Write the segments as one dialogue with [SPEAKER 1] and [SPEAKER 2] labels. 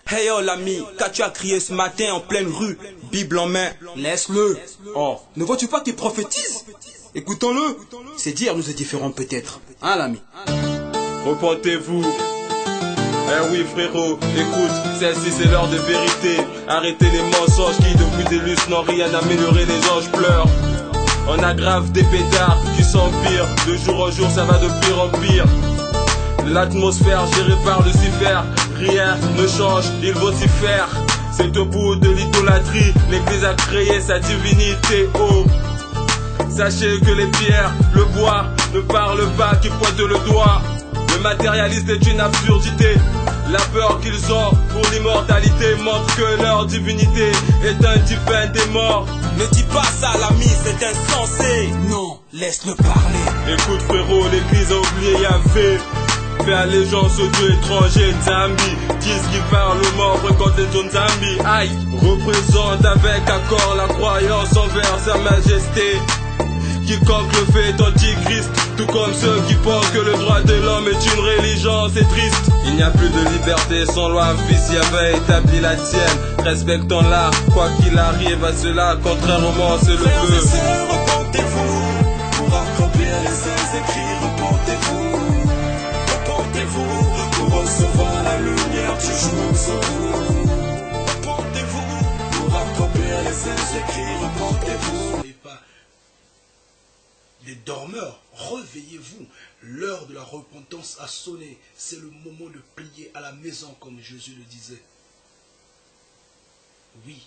[SPEAKER 1] Hey oh l'ami, qu'as-tu à crier ce matin en pleine rue, Bible en main?
[SPEAKER 2] Laisse-le. Oh, ne vois-tu pas qu'il prophétise? Écoutons-le. C'est dire nous est différents peut-être. Hein l'ami?
[SPEAKER 3] Repentez-vous. Eh oui frérot, écoute, celle-ci c'est l'heure de vérité. Arrêtez les mensonges qui depuis des lustres n'ont rien amélioré, les anges pleurent. On aggrave des pétards qui s'empirent. De jour en jour ça va de pire en pire. L'atmosphère gérée par Lucifer, rien ne change, il vocifère. C'est au bout de l'idolâtrie, l'église a créé sa divinité. Oh, sachez que les pierres, le bois ne parlent pas, qui pointent le doigt. Le matérialiste est une absurdité. La peur qu'ils ont pour l'immortalité montre que leur divinité est un divin des morts.
[SPEAKER 1] Ne dis pas ça l'ami, c'est insensé.
[SPEAKER 2] Non, laisse-le parler.
[SPEAKER 3] Écoute frérot, l'église a oublié Yahvé. Fait allégeance aux dieux étrangers, Zambi. Disent qu'ils parlent aux morts, fréquentent les zones Zambi. Aïe, représente avec accord la croyance envers sa majesté. Quiconque le fait est antichrist, tout comme ceux qui pensent que le droit de l'homme est une religion, c'est triste. Il n'y a plus de liberté sans loi, fils Yahvé établit la tienne. Respectons-la, quoi qu'il arrive à cela, contrairement c'est le
[SPEAKER 4] Frères
[SPEAKER 3] feu.
[SPEAKER 4] et sœurs, repentez-vous, pour accomplir les saints écrits, repentez-vous. Repentez-vous, pour recevoir la lumière du jour sur vous. Repentez-vous, pour accomplir les saints écrits, repentez-vous.
[SPEAKER 5] Soyez pas des dormeurs, réveillez-vous. L'heure de la repentance a sonné. C'est le moment de prier à la maison comme Jésus le disait. Oui,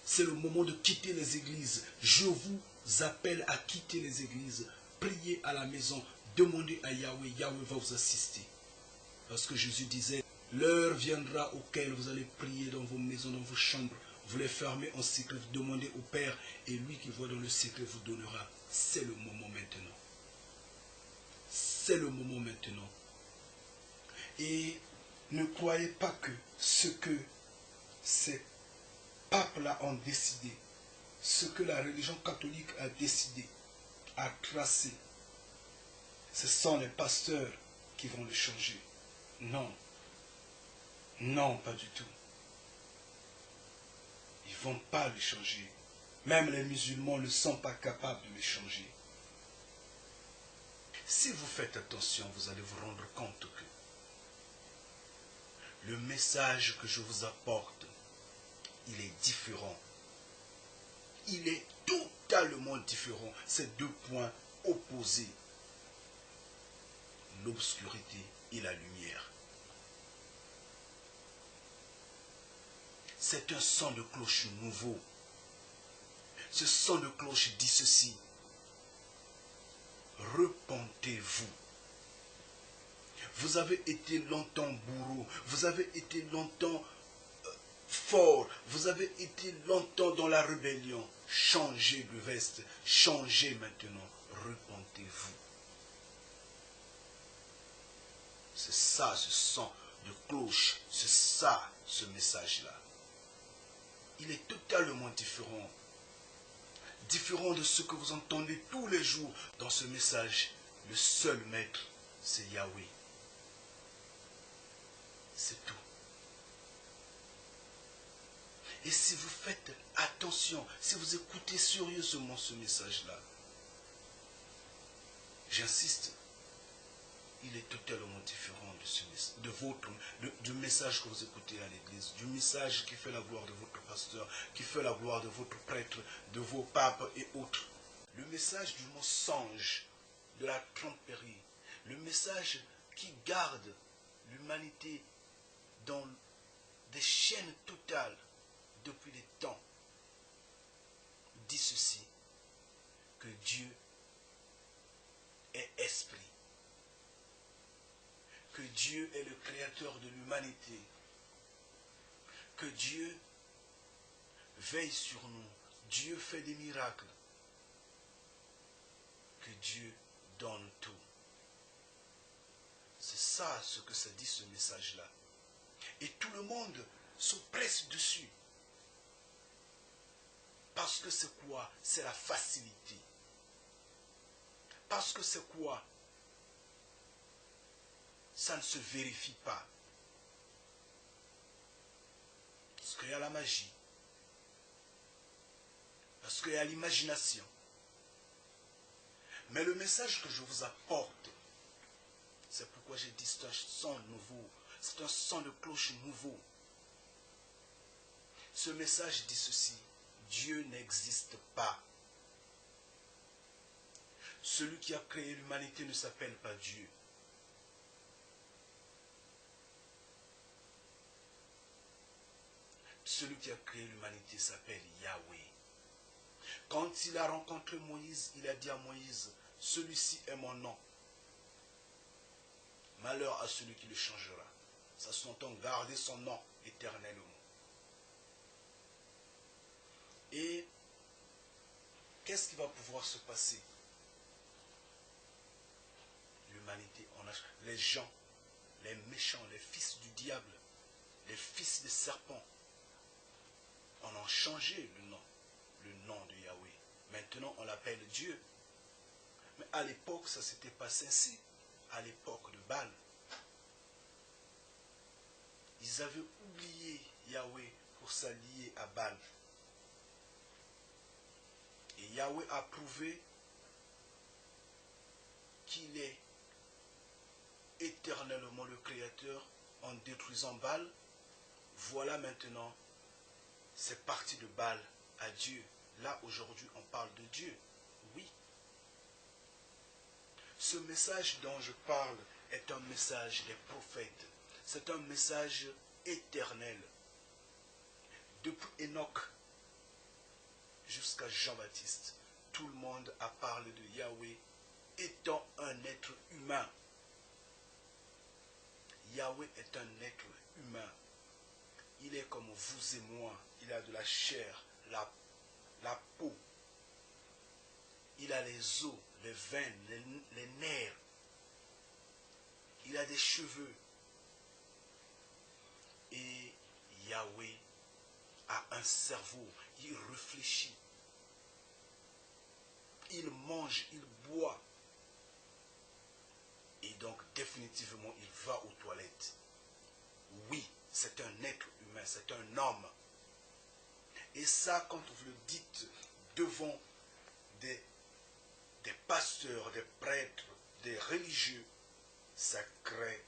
[SPEAKER 5] c'est le moment de quitter les églises. Je vous appelle à quitter les églises. Priez à la maison. Demandez à Yahweh. Yahweh va vous assister. Parce que Jésus disait, l'heure viendra auquel vous allez prier dans vos maisons, dans vos chambres. Vous les fermez en secret, vous demandez au Père, et lui qui voit dans le secret vous donnera. C'est le moment maintenant. C'est le moment maintenant. Et ne croyez pas que ce que ces papes-là ont décidé, ce que la religion catholique a décidé, a tracé, ce sont les pasteurs qui vont le changer. Non. Non, pas du tout. Ils ne vont pas le changer. Même les musulmans ne sont pas capables de le changer. Si vous faites attention, vous allez vous rendre compte que le message que je vous apporte, il est différent. Il est totalement différent. C'est deux points opposés. L'obscurité et la lumière. C'est un son de cloche nouveau. Ce son de cloche dit ceci. Repentez-vous. Vous avez été longtemps bourreau. Vous avez été longtemps fort. Vous avez été longtemps dans la rébellion. Changez de veste. Changez maintenant. Repentez-vous. C'est ça, ce son de cloche. C'est ça, ce message-là. Il est totalement différent. Différent de ce que vous entendez tous les jours dans ce message. Le seul maître, c'est Yahweh. C'est tout. Et si vous faites attention, si vous écoutez sérieusement ce message-là, j'insiste, il est totalement différent du message que vous écoutez à l'église, du message qui fait la gloire de votre pasteur, qui fait la gloire de votre prêtre, de vos papes et autres. Le message du mensonge, de la tromperie, le message qui garde l'humanité dans des chaînes totales depuis les temps, dit ceci, que Dieu est esprit. Que Dieu est le créateur de l'humanité. Que Dieu veille sur nous. Dieu fait des miracles. Que Dieu donne tout. C'est ça ce que ça dit ce message-là. Et tout le monde se presse dessus. Parce que c'est quoi? C'est la facilité. Parce que c'est quoi? Ça ne se vérifie pas. y a la magie. Parce qu'il y a l'imagination. Mais le message que je vous apporte, c'est pourquoi j'ai dit c'est un son nouveau. C'est un son de cloche nouveau. Ce message dit ceci. Dieu n'existe pas. Celui qui a créé l'humanité ne s'appelle pas Dieu. Celui qui a créé l'humanité s'appelle Yahweh. Quand il a rencontré Moïse, il a dit à Moïse, celui-ci est mon nom. Malheur à celui qui le changera. Ça s'entend garder son nom éternellement. Et qu'est-ce qui va pouvoir se passer? L'humanité, les gens, les méchants, les fils du diable, les fils des serpents, on a changé le nom de Yahweh. Maintenant, on l'appelle Dieu. Mais à l'époque, ça s'était passé ainsi. À l'époque de Baal. Ils avaient oublié Yahweh pour s'allier à Baal. Et Yahweh a prouvé qu'il est éternellement le Créateur en détruisant Baal. Voilà maintenant, c'est parti de Baal à Dieu. Là, aujourd'hui, on parle de Dieu. Oui. Ce message dont je parle est un message des prophètes. C'est un message éternel. Depuis Enoch jusqu'à Jean-Baptiste, tout le monde a parlé de Yahweh étant un être humain. Yahweh est un être humain. Il est comme vous et moi. Il a de la chair, la peau. Il a les os, les veines, les nerfs. Il a des cheveux. Et Yahweh a un cerveau. Il réfléchit. Il mange, il boit. Et donc définitivement il va aux toilettes. Oui, c'est un être humain, c'est un homme. Et ça, quand vous le dites devant des pasteurs, des prêtres, des religieux, ça crée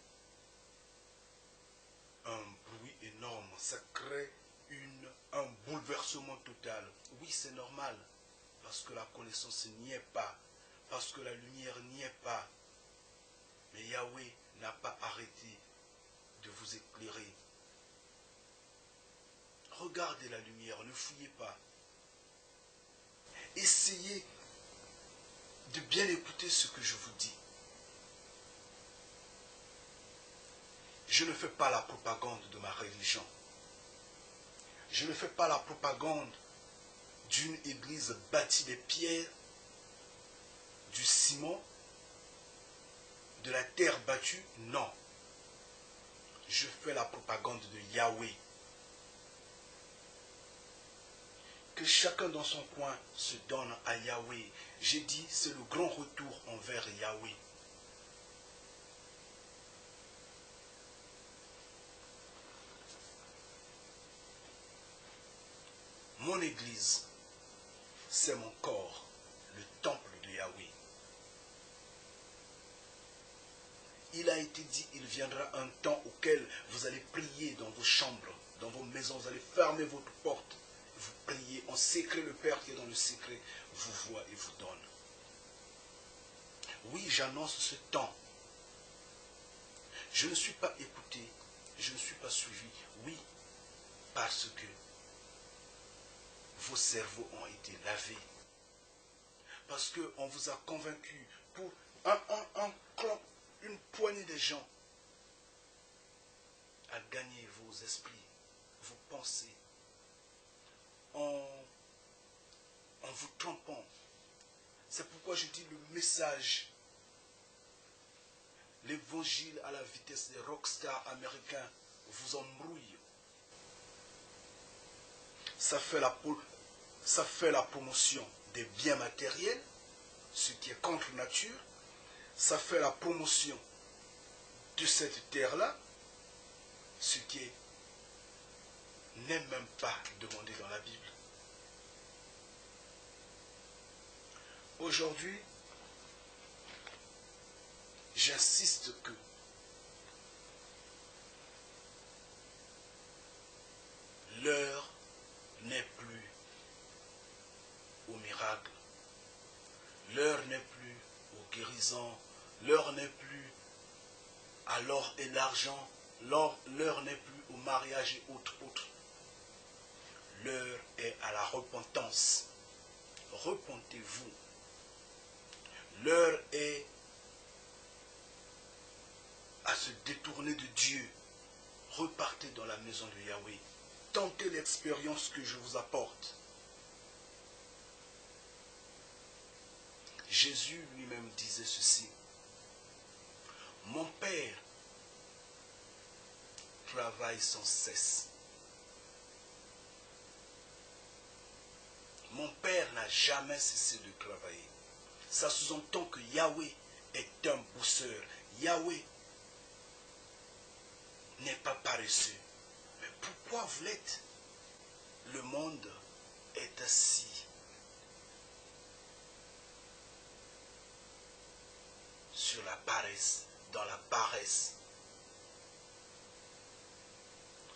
[SPEAKER 5] un bruit énorme, ça crée un bouleversement total. Oui, c'est normal, parce que la connaissance n'y est pas, parce que la lumière n'y est pas. Mais Yahweh n'a pas arrêté de vous éclairer. Regardez la lumière, ne fouillez pas. Essayez de bien écouter ce que je vous dis. Je ne fais pas la propagande de ma religion. Je ne fais pas la propagande d'une église bâtie des pierres, du ciment, de la terre battue. Non. Je fais la propagande de Yahweh. Que chacun dans son coin se donne à Yahweh. J'ai dit, c'est le grand retour envers Yahweh. Mon église, c'est mon corps, le temple de Yahweh. Il a été dit, il viendra un temps auquel vous allez prier dans vos chambres, dans vos maisons, vous allez fermer votre porte. Vous priez en secret, le Père qui est dans le secret vous voit et vous donne. Oui, j'annonce ce temps. Je ne suis pas écouté, je ne suis pas suivi. Oui, parce que vos cerveaux ont été lavés. Parce qu'on vous a convaincu pour une poignée de gens à gagner vos esprits, vos pensées, en vous trompant. C'est pourquoi je dis le message, l'évangile à la vitesse des rockstars américains vous embrouille. Ça fait la promotion des biens matériels, ce qui est contre nature. Ça fait la promotion de cette terre-là, ce qui est n'est même pas demandé dans la Bible. Aujourd'hui, j'insiste que l'heure n'est plus au miracle, l'heure n'est plus aux guérisons, l'heure n'est plus à l'or et l'argent, l'heure n'est plus au mariage et autres. L'heure est à la repentance. Repentez-vous. L'heure est à se détourner de Dieu. Repartez dans la maison de Yahweh. Tentez l'expérience que je vous apporte. Jésus lui-même disait ceci. Mon Père travaille sans cesse. Mon Père n'a jamais cessé de travailler. Ça sous-entend que Yahweh est un bosseur. Yahweh n'est pas paresseux. Mais pourquoi vous l'êtes? Le monde est assis sur la paresse, dans la paresse.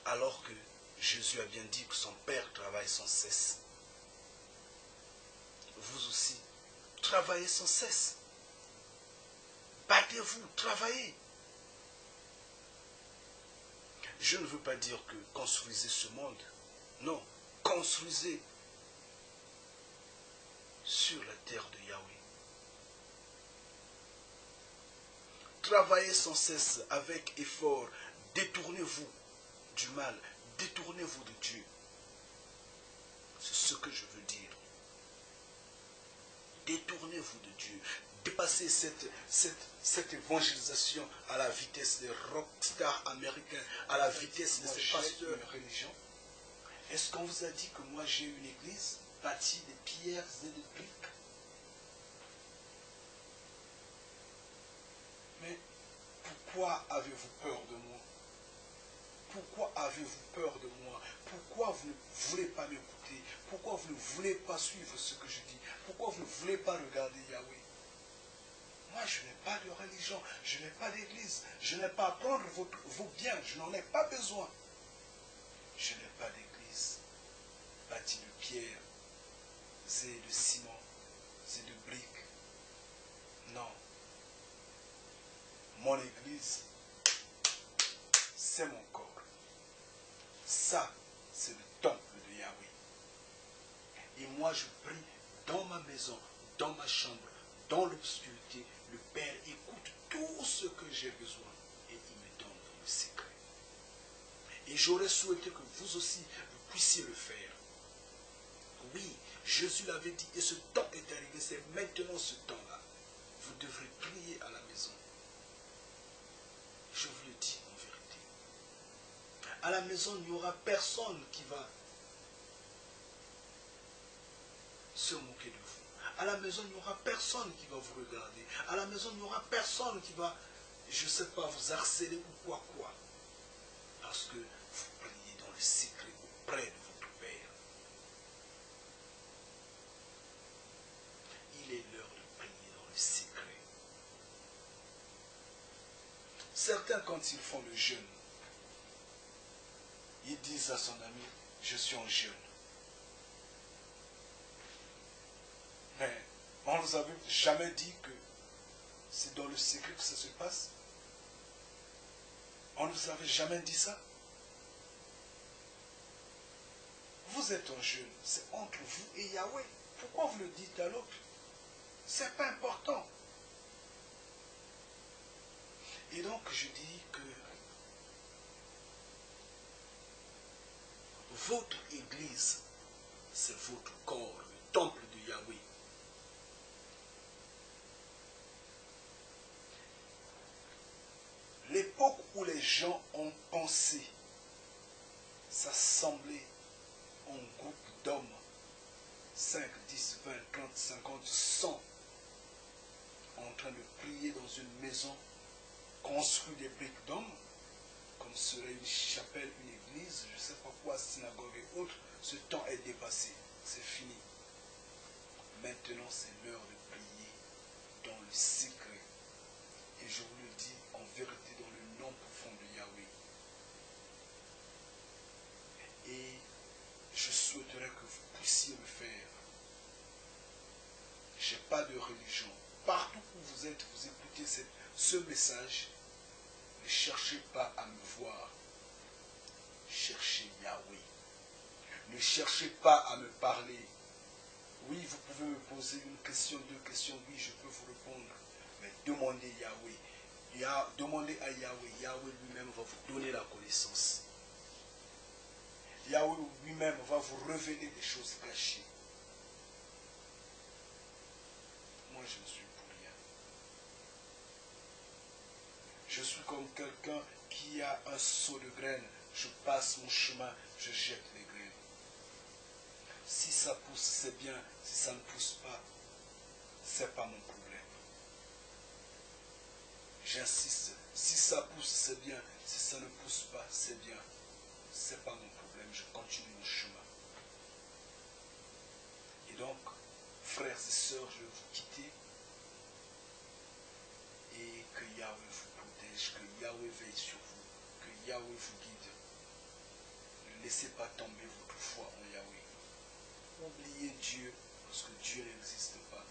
[SPEAKER 5] Alors que Jésus a bien dit que son Père travaille sans cesse. Vous aussi, travaillez sans cesse. Battez-vous, travaillez. Je ne veux pas dire que construisez ce monde. Non, construisez sur la terre de Yahweh. Travaillez sans cesse avec effort. Détournez-vous du mal. Détournez-vous de Dieu. C'est ce que je veux dire. Détournez-vous de Dieu. Dépassez cette évangélisation à la vitesse des rockstars américains, à la vitesse de ces pasteurs de religion. Est-ce qu'on vous a dit que moi j'ai une église bâtie de pierres et de briques? Mais pourquoi avez-vous peur de moi? Pourquoi avez-vous peur de moi? Pourquoi vous ne voulez pas m'écouter? Pourquoi vous ne voulez pas suivre ce que je dis? Pourquoi vous ne voulez pas regarder Yahweh? Moi, je n'ai pas de religion, je n'ai pas d'église, je n'ai pas à prendre vos biens, je n'en ai pas besoin. Je n'ai pas d'église bâtie de pierre, et de ciment, et de briques. Non. Mon église, c'est mon corps. Ça, c'est le temple de Yahweh. Et moi, je prie dans ma maison, dans ma chambre, dans l'obscurité. Le Père écoute tout ce que j'ai besoin et il me donne dans le secret. Et j'aurais souhaité que vous aussi, vous puissiez le faire. Oui, Jésus l'avait dit et ce temps est arrivé, c'est maintenant ce temps-là. Vous devrez prier à la maison. Je vous le dis en vérité. À la maison, il n'y aura personne qui va se moquer de vous. À la maison, il n'y aura personne qui va vous regarder. À la maison, il n'y aura personne qui va, je ne sais pas, vous harceler ou quoi. Parce que vous priez dans le secret auprès de votre Père. Il est l'heure de prier dans le secret. Certains, quand ils font le jeûne, ils disent à son ami, je suis en jeûne. Mais on ne nous avait jamais dit que c'est dans le secret que ça se passe. On ne nous avait jamais dit ça. Vous êtes en jeûne, c'est entre vous et Yahweh. Pourquoi vous le dites à l'autre? C'est pas important. Et donc je dis que votre église, c'est votre corps, le temple de Yahweh. L'époque où les gens ont pensé s'assembler en groupe d'hommes, 5, 10, 20, 30, 50, 100, en train de prier dans une maison construite des briques d'hommes, comme serait une chapelle, une église, je ne sais pas quoi, synagogue, Ce temps est dépassé. C'est fini. Maintenant, c'est l'heure de prier dans le secret. Et je vous le dis en vérité dans le nom profond de Yahweh. Et je souhaiterais que vous puissiez le faire. Je n'ai pas de religion. Partout où vous êtes, vous écoutez ce message. Ne cherchez pas à me voir. Cherchez Yahweh. Ne cherchez pas à me parler. Oui, vous pouvez me poser une question, deux questions. Oui, je peux vous répondre. Mais demandez Yahweh. Demandez à Yahweh. Yahweh lui-même va vous donner la connaissance. Yahweh lui-même va vous révéler des choses cachées. Moi, je ne suis pour rien. Je suis comme quelqu'un qui a un seau de graines. Je passe mon chemin, je jette les graines. Si ça pousse, c'est bien. Si ça ne pousse pas, ce n'est pas mon problème. J'insiste. Si ça pousse, c'est bien. Si ça ne pousse pas, c'est bien. Ce n'est pas mon problème. Je continue mon chemin. Et donc, frères et sœurs, je vais vous quitter. Et que Yahweh vous protège, que Yahweh veille sur vous, que Yahweh vous guide. Ne laissez pas tomber votre foi en Yahweh. Oubliez Dieu, parce que Dieu n'existe pas.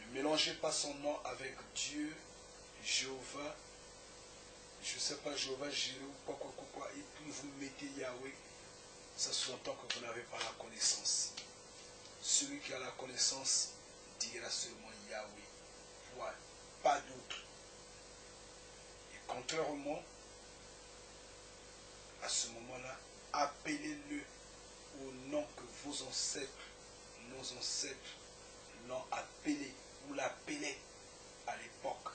[SPEAKER 5] Ne mélangez pas son nom avec Dieu, Jéhovah, je ne sais pas, Jéhovah, Jireh, quoi, et puis vous mettez Yahweh, ça sous-entend que vous n'avez pas la connaissance. Celui qui a la connaissance dira seulement Yahweh. Voilà, pas d'autre. Et contrairement à ce moment-là, appelez-le au nom que vos ancêtres, nos ancêtres l'ont appelé ou l'appelaient à l'époque.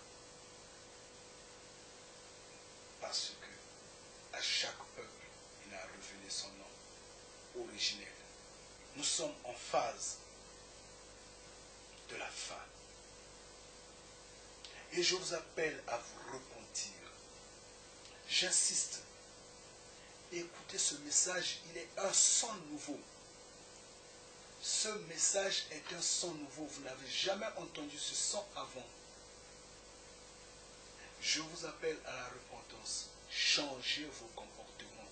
[SPEAKER 5] Parce que à chaque peuple, il a révélé son nom originel. Nous sommes en phase de la fin. Et je vous appelle à vous repentir. J'insiste. Écoutez ce message, il est un son nouveau. Ce message est un son nouveau. Vous n'avez jamais entendu ce son avant. Je vous appelle à la repentance. Changez vos comportements.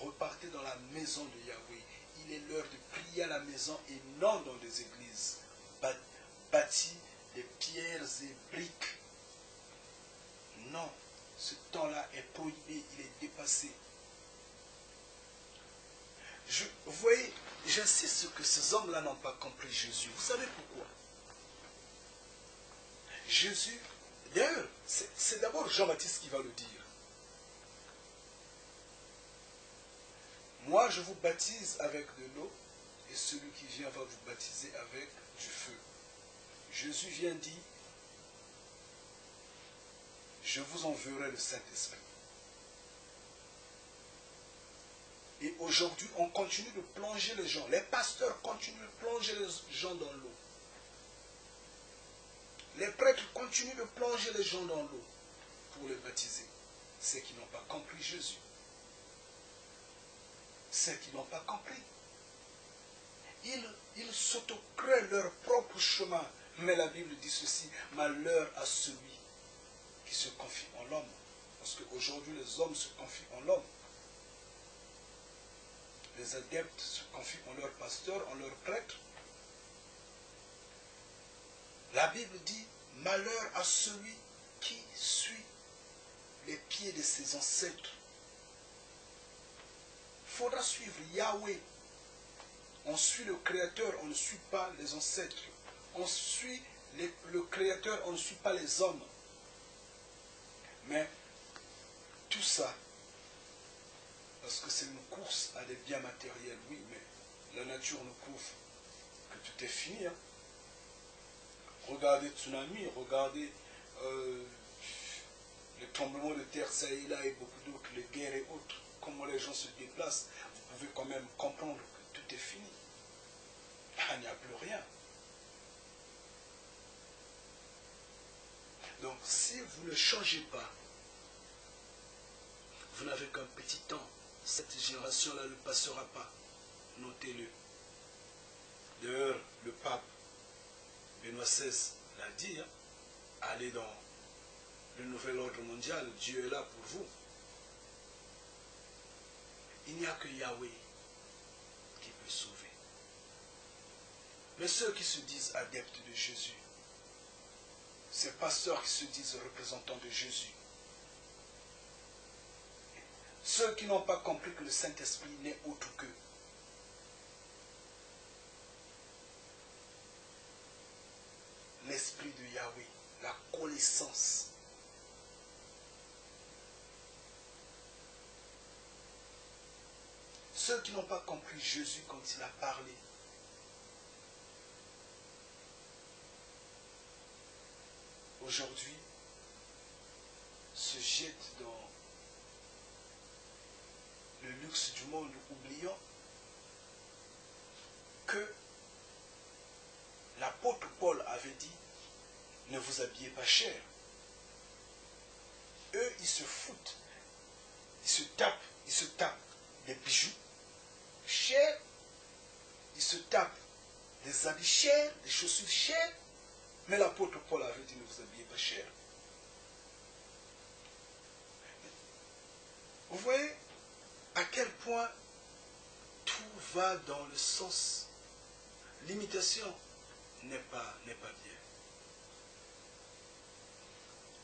[SPEAKER 5] Repartez dans la maison de Yahweh. Il est l'heure de prier à la maison et non dans des églises bâties des pierres et briques. Non, ce temps-là est prohibé, il est dépassé. Vous voyez, j'insiste que ces hommes-là n'ont pas compris Jésus. Vous savez pourquoi? Jésus, d'ailleurs, c'est d'abord Jean-Baptiste qui va le dire. Moi, je vous baptise avec de l'eau, et celui qui vient va vous baptiser avec du feu. Jésus vient dire, je vous enverrai le Saint-Esprit. Et aujourd'hui, on continue de plonger les gens. Les pasteurs continuent de plonger les gens dans l'eau. Les prêtres continuent de plonger les gens dans l'eau pour les baptiser. Ceux qui n'ont pas compris Jésus. Ceux qui n'ont pas compris. Ils s'autocréent leur propre chemin. Mais la Bible dit ceci, malheur à celui qui se confie en l'homme. Parce qu'aujourd'hui, les hommes se confient en l'homme. Les adeptes se confient en leur pasteur, en leur prêtre. La Bible dit, malheur à celui qui suit les pieds de ses ancêtres. Il faudra suivre Yahweh. On suit le Créateur, on ne suit pas les ancêtres. On suit le Créateur, on ne suit pas les hommes. Mais tout ça, parce que c'est une course à des biens matériels, oui, mais la nature nous prouve que tout est fini. Hein. Regardez le tsunami, regardez les tremblements de terre, ça et là, et beaucoup d'autres, les guerres et autres, comment les gens se déplacent, vous pouvez quand même comprendre que tout est fini. Il n'y a plus rien. Donc, si vous ne changez pas, vous n'avez qu'un petit temps. cette génération-là ne passera pas. Notez-le. D'ailleurs, le pape Benoît XVI l'a dit, hein, allez dans le nouvel ordre mondial, Dieu est là pour vous. Il n'y a que Yahweh qui peut sauver. Mais ceux qui se disent adeptes de Jésus, ces pasteurs qui se disent représentants de Jésus, ceux qui n'ont pas compris que le Saint-Esprit n'est autre que l'Esprit de Yahweh, la connaissance. Ceux qui n'ont pas compris Jésus quand il a parlé. Aujourd'hui, se jettent dans le luxe du monde, oubliant que l'apôtre Paul avait dit, ne vous habillez pas cher. Eux, ils se foutent, ils se tapent des bijoux chers, ils se tapent des habits chers, des chaussures chères, mais l'apôtre Paul avait dit, ne vous habillez pas cher. Vous voyez à quel point tout va dans le sens. L'imitation n'est pas bien.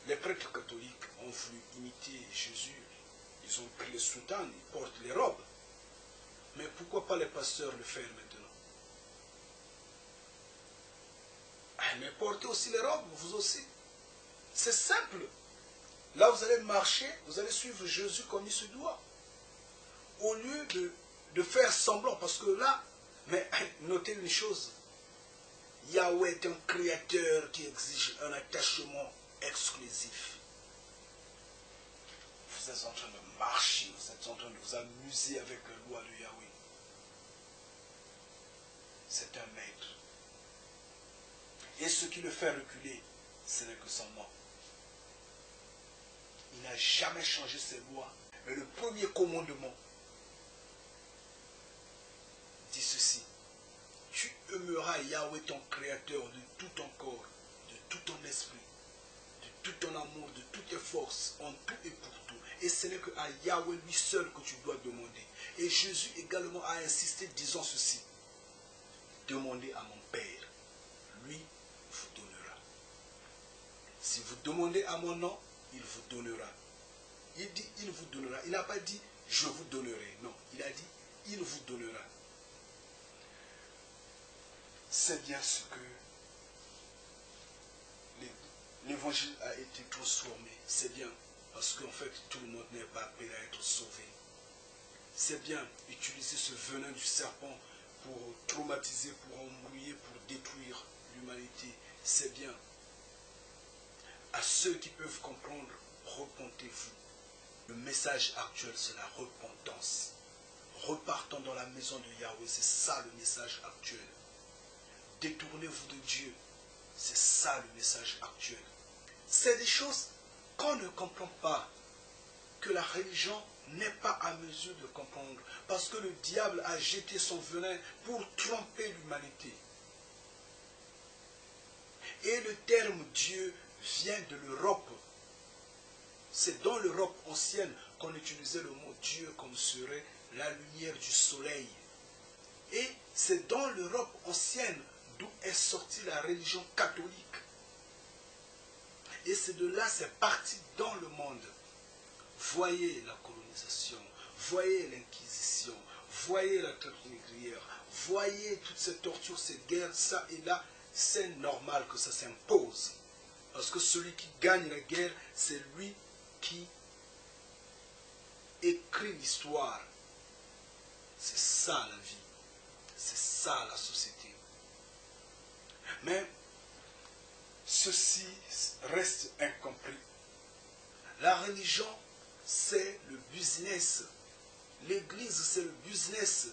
[SPEAKER 5] Les prêtres catholiques ont voulu imiter Jésus. Ils ont pris les soutanes, ils portent les robes. Mais pourquoi pas les pasteurs le faire maintenant? Mais portez aussi les robes, vous aussi. C'est simple. Là, vous allez marcher, vous allez suivre Jésus comme il se doit. Au lieu de faire semblant, parce que là, mais notez une chose, Yahweh est un créateur qui exige un attachement exclusif. Vous êtes en train de marcher, vous êtes en train de vous amuser avec la loi de Yahweh. C'est un maître. Et ce qui le fait reculer, ce n'est que son nom. Il n'a jamais changé ses lois. Mais le premier commandement dit ceci. Tu aimeras Yahweh ton créateur de tout ton corps, de tout ton esprit, de tout ton amour, de toutes tes forces, en tout et pour tout. Et ce n'est qu'à Yahweh lui seul que tu dois demander. Et Jésus également a insisté disant ceci. Demandez à mon Père. Lui vous donnera. Si vous demandez à mon nom, il vous donnera. Il dit il vous donnera. Il n'a pas dit je vous donnerai. Non, il a dit il vous donnera. C'est bien ce que l'évangile a été transformé. C'est bien parce qu'en fait tout le monde n'est pas appelé à être sauvé. C'est bien utiliser ce venin du serpent pour traumatiser, pour embrouiller, pour détruire l'humanité. C'est bien. À ceux qui peuvent comprendre, repentez-vous. Le message actuel, c'est la repentance. Repartons dans la maison de Yahweh, c'est ça le message actuel. Détournez-vous de Dieu, c'est ça le message actuel. C'est des choses qu'on ne comprend pas, que la religion n'est pas à mesure de comprendre, parce que le diable a jeté son venin pour tromper l'humanité. Et le terme Dieu vient de l'Europe. C'est dans l'Europe ancienne qu'on utilisait le mot Dieu comme serait la lumière du soleil. Et c'est dans l'Europe ancienne d'où est sortie la religion catholique. Et c'est de là, c'est parti dans le monde. Voyez la colonisation, voyez l'inquisition, voyez la traite négrière, voyez toutes ces tortures, ces guerres, ça et là. C'est normal que ça s'impose. Parce que celui qui gagne la guerre, c'est lui qui écrit l'histoire. C'est ça la vie. C'est ça la société. Mais ceci reste incompris. La religion, c'est le business. L'église, c'est le business.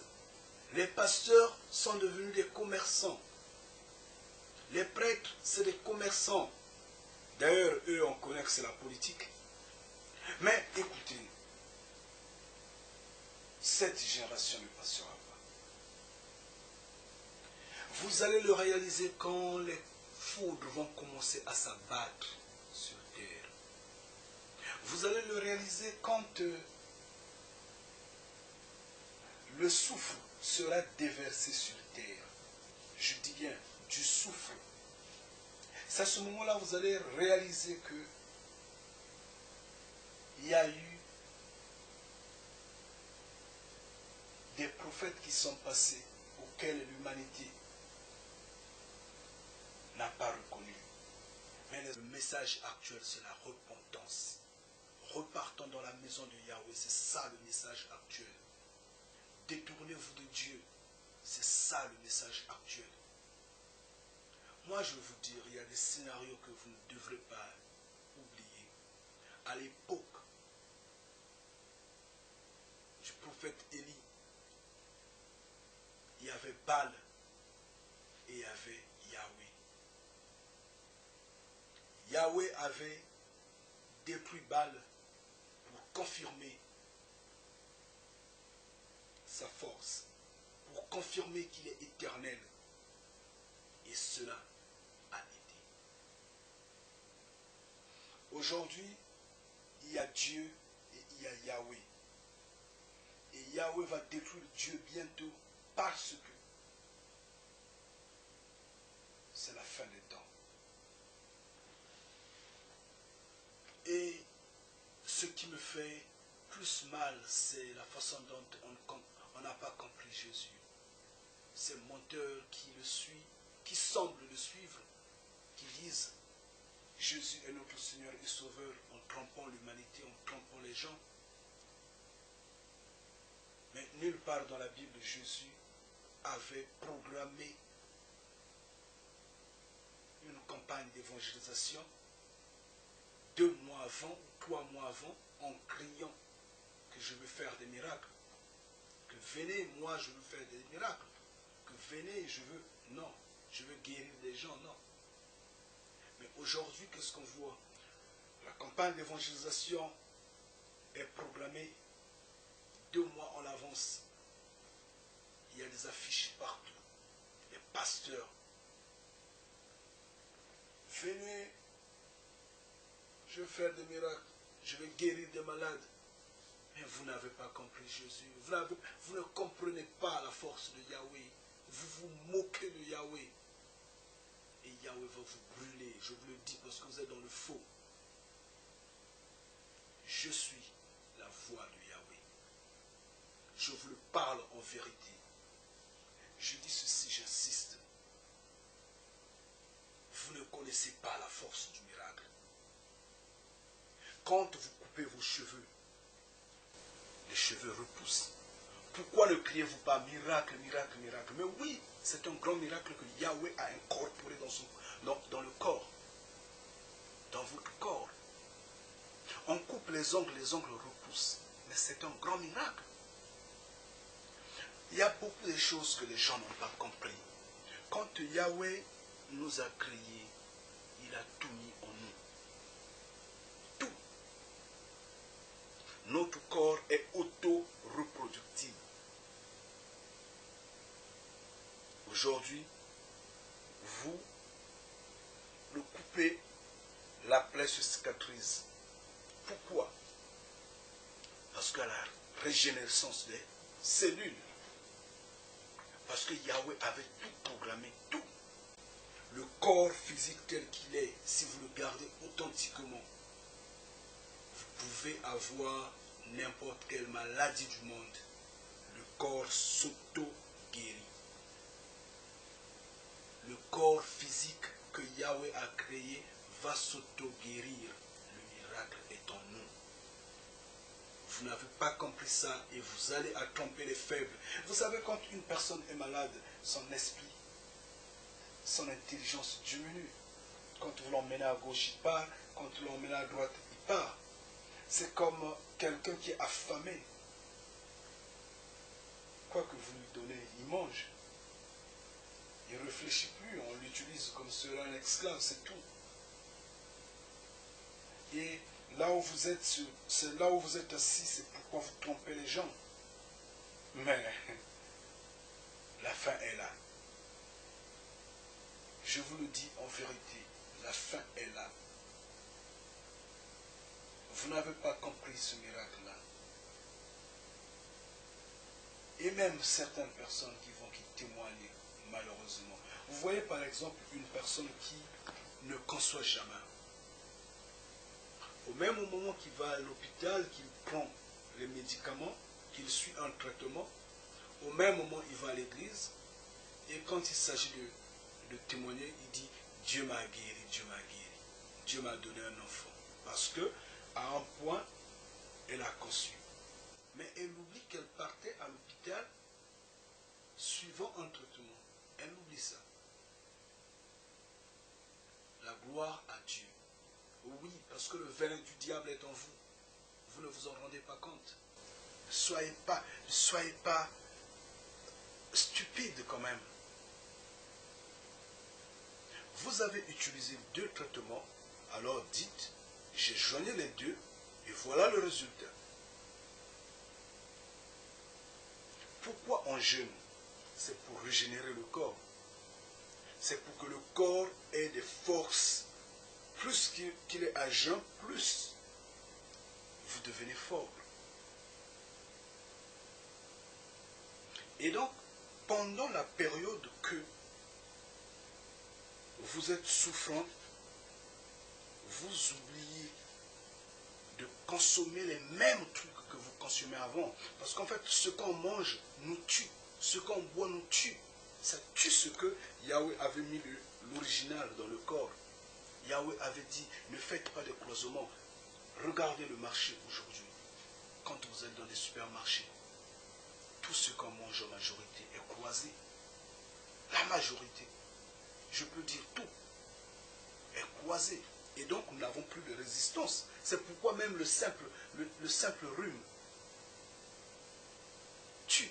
[SPEAKER 5] Les pasteurs sont devenus des commerçants. Les prêtres, c'est des commerçants. D'ailleurs, eux, on connaît que c'est la politique. Mais écoutez, cette génération ne passera pas. Vous allez le réaliser quand les foudres vont commencer à s'abattre sur terre. Vous allez le réaliser quand le souffle sera déversé sur terre. Je dis bien du souffle. C'est à ce moment-là vous allez réaliser que il y a eu des prophètes qui sont passés auxquels l'humanité n'a pas reconnu. Mais le message actuel, c'est la repentance. Repartons dans la maison de Yahweh, c'est ça le message actuel. Détournez-vous de Dieu, c'est ça le message actuel. Moi, je vais vous dire, il y a des scénarios que vous ne devrez pas oublier. À l'époque du prophète Élie, il y avait Baal et il y avait Yahweh. Yahweh avait détruit Baal pour confirmer sa force, pour confirmer qu'il est éternel. Et cela a été. Aujourd'hui, il y a Dieu et il y a Yahweh. Et Yahweh va détruire Dieu bientôt parce que c'est la fin des temps. Et ce qui me fait plus mal, c'est la façon dont on n'a pas compris Jésus. Ces menteurs qui le suivent, qui semblent le suivre, qui disent Jésus est notre Seigneur et Sauveur en trompant l'humanité, en trompant les gens. Mais nulle part dans la Bible, Jésus avait programmé une campagne d'évangélisation 2 mois avant, ou 3 mois avant, en criant que je veux faire des miracles. Que venez, moi je veux faire des miracles. Que venez, je veux... Non, je veux guérir des gens, non. Mais aujourd'hui, qu'est-ce qu'on voit? La campagne d'évangélisation est programmée 2 mois en avance. Il y a des affiches partout. Les pasteurs. Venez, je vais faire des miracles. Je vais guérir des malades. Mais vous n'avez pas compris Jésus. Vous ne comprenez pas la force de Yahweh. Vous vous moquez de Yahweh. Et Yahweh va vous brûler. Je vous le dis parce que vous êtes dans le faux. Je suis la voix de Yahweh. Je vous le parle en vérité. Je dis ceci, j'insiste. Vous ne connaissez pas la force du miracle. Quand vous coupez vos cheveux, les cheveux repoussent. Pourquoi ne criez-vous pas miracle, miracle, miracle? Mais oui, c'est un grand miracle que Yahweh a incorporé dans le corps, dans votre corps. On coupe les ongles repoussent. Mais c'est un grand miracle. Il y a beaucoup de choses que les gens n'ont pas compris. Quand Yahweh nous a créés, il a tout mis en nous. Tout. Notre corps est auto-reproductible. Aujourd'hui, vous le coupez, la plaie se cicatrise. Pourquoi? Parce qu'à la régénérescence des cellules, parce que Yahweh avait tout programmé, tout. Le corps physique tel qu'il est, si vous le gardez authentiquement, vous pouvez avoir n'importe quelle maladie du monde. Le corps s'auto-guérit. Le corps physique que Yahweh a créé va s'auto-guérir. Le miracle est en nous. Vous n'avez pas compris ça et vous allez à tromper les faibles. Vous savez, quand une personne est malade, son esprit, son intelligence diminue. Quand vous l'emmenez à gauche, il part. Quand vous l'emmenez à droite, il part. C'est comme quelqu'un qui est affamé. Quoi que vous lui donnez, il mange. Il ne réfléchit plus, on l'utilise comme cela un esclave, c'est tout. Et là où vous êtes, c'est là où vous êtes assis, c'est pourquoi vous trompez les gens. Mais la fin est là. Je vous le dis en vérité, la fin est là. Vous n'avez pas compris ce miracle-là. Et même certaines personnes qui vont témoigner, malheureusement. Vous voyez par exemple une personne qui ne conçoit jamais. Au même moment qu'il va à l'hôpital, qu'il prend les médicaments, qu'il suit un traitement, au même moment il va à l'église, et quand il s'agit de témoigner, il dit « Dieu m'a guéri, Dieu m'a guéri, Dieu m'a donné un enfant ». Parce que à un point, elle a conçu. Mais elle oublie qu'elle partait à l'hôpital suivant un traitement. Elle oublie ça. La gloire à Dieu. Oui, parce que le venin du diable est en vous. Vous ne vous en rendez pas compte. Ne soyez pas stupide quand même. Vous avez utilisé 2 traitements, alors dites, j'ai joigné les 2 et voilà le résultat. Pourquoi on jeûne? C'est pour régénérer le corps. C'est pour que le corps ait des forces. Plus qu'il est à jeun, plus vous devenez fort. Et donc, pendant la période que vous êtes souffrant, vous oubliez de consommer les mêmes trucs que vous consommez avant. Parce qu'en fait, ce qu'on mange nous tue. Ce qu'on boit nous tue. Ça tue ce que Yahweh avait mis l'original dans le corps. Yahweh avait dit, ne faites pas de cloisonnement. Regardez le marché aujourd'hui. Quand vous êtes dans des supermarchés, tout ce qu'on mange en majorité est cloisé. La majorité, je peux dire tout, est cloisé. Et donc nous n'avons plus de résistance. C'est pourquoi même le simple rhume tue.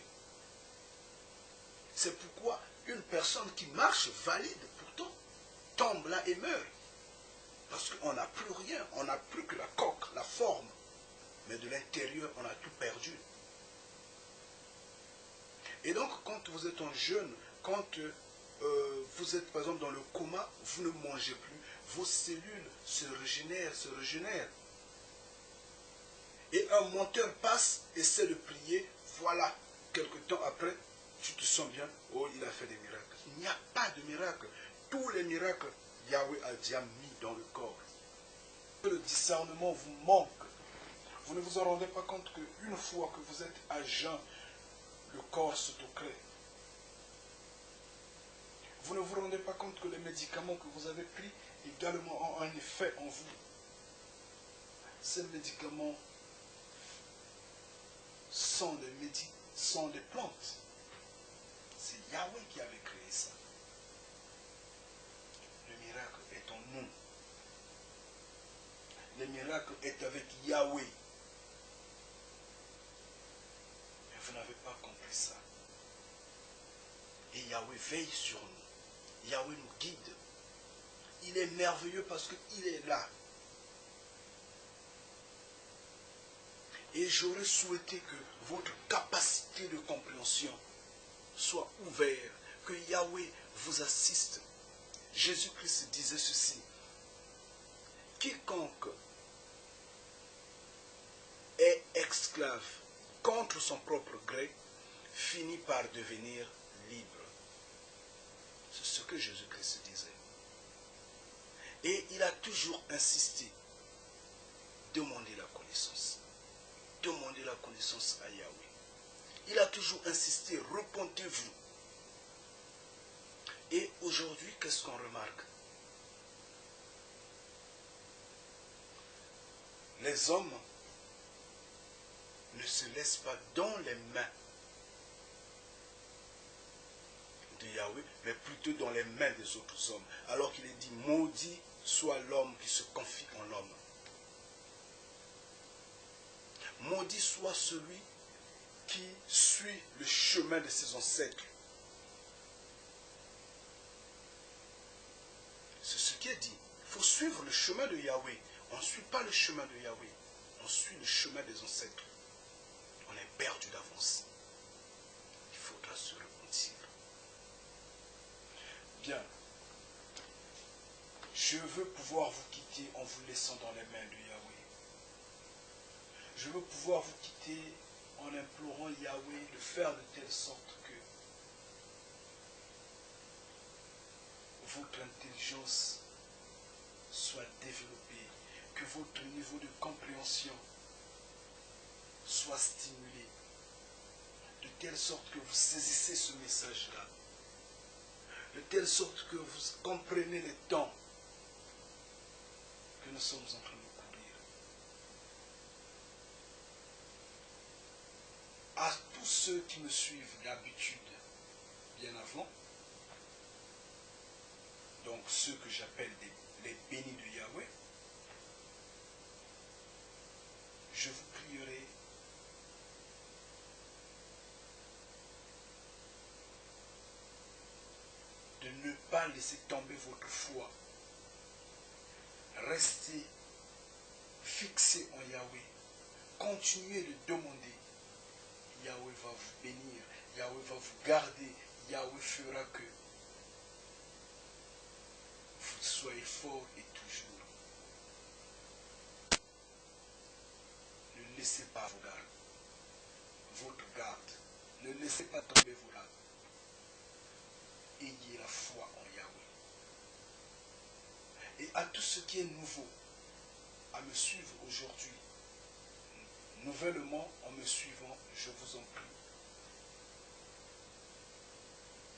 [SPEAKER 5] C'est pourquoi une personne qui marche valide pourtant tombe là et meurt. Parce qu'on n'a plus rien, on n'a plus que la coque, la forme. Mais de l'intérieur, on a tout perdu. Et donc, quand vous êtes en jeûne, quand vous êtes par exemple dans le coma, vous ne mangez plus, vos cellules se régénèrent. Et un menteur passe, essaie de prier, voilà, quelque temps après, tu te sens bien, oh, il a fait des miracles. Il n'y a pas de miracle. Tous les miracles, Yahweh a déjà mis dans le corps. Le discernement vous manque. Vous ne vous en rendez pas compte qu'une fois que vous êtes à jeun, le corps s'autocrée. Vous ne vous rendez pas compte que les médicaments que vous avez pris également ont un effet en vous. Ces médicaments sont des plantes. C'est Yahweh qui avait créé ça. Le miracle est en nous. Le miracle est avec Yahweh. Mais vous n'avez pas compris ça. Et Yahweh veille sur nous. Yahweh nous guide. Il est merveilleux parce qu'il est là. Et j'aurais souhaité que votre capacité de compréhension soit ouverte, que Yahweh vous assiste. Jésus-Christ disait ceci: quiconque est esclave contre son propre gré finit par devenir libre. C'est ce que Jésus-Christ disait. Et il a toujours insisté: demandez la connaissance. Demandez la connaissance à Yahweh. Il a toujours insisté: repentez-vous. Et aujourd'hui, qu'est-ce qu'on remarque? Les hommes ne se laissent pas dans les mains de Yahweh, mais plutôt dans les mains des autres hommes. Alors qu'il est dit: maudit soit l'homme qui se confie en l'homme. Maudit soit celui qui suit le chemin de ses ancêtres. C'est ce qui est dit. Il faut suivre le chemin de Yahweh. On ne suit pas le chemin de Yahweh. On suit le chemin des ancêtres. On est perdu d'avance. Bien. Je veux pouvoir vous quitter en vous laissant dans les mains de Yahweh. Je veux pouvoir vous quitter en implorant Yahweh de faire de telle sorte que votre intelligence soit développée, que votre niveau de compréhension soit stimulé, de telle sorte que vous saisissez ce message-là, de telle sorte que vous comprenez les temps que nous sommes en train de courir. À tous ceux qui me suivent d'habitude bien avant, donc ceux que j'appelle les bénis de Yahweh, je vous prierai de ne pas laisser tomber votre foi. Restez fixés en Yahweh. Continuez de demander. Yahweh va vous bénir. Yahweh va vous garder. Yahweh fera que vous soyez forts et toujours. Ne laissez pas votre garde. Ne laissez pas tomber vos larmes. Ayez la foi en Yahweh. Et à tout ce qui est nouveau, à me suivre aujourd'hui, nouvellement en me suivant, je vous en prie.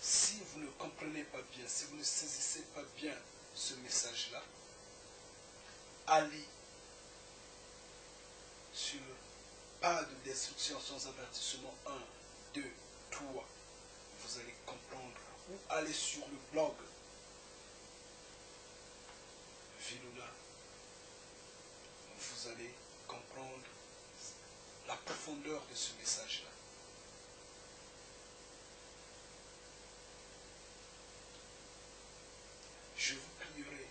[SPEAKER 5] Si vous ne comprenez pas bien, si vous ne saisissez pas bien ce message-là, allez sur pas de destruction sans avertissement 1, 2, 3. Vous allez comprendre. Ou allez sur le blog Viluna. Vous allez comprendre la profondeur de ce message-là. Je vous prierai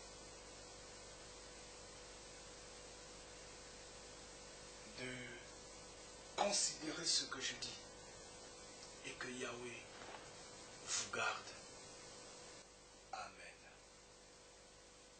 [SPEAKER 5] de considérer ce que je dis et que Yahweh vous garde.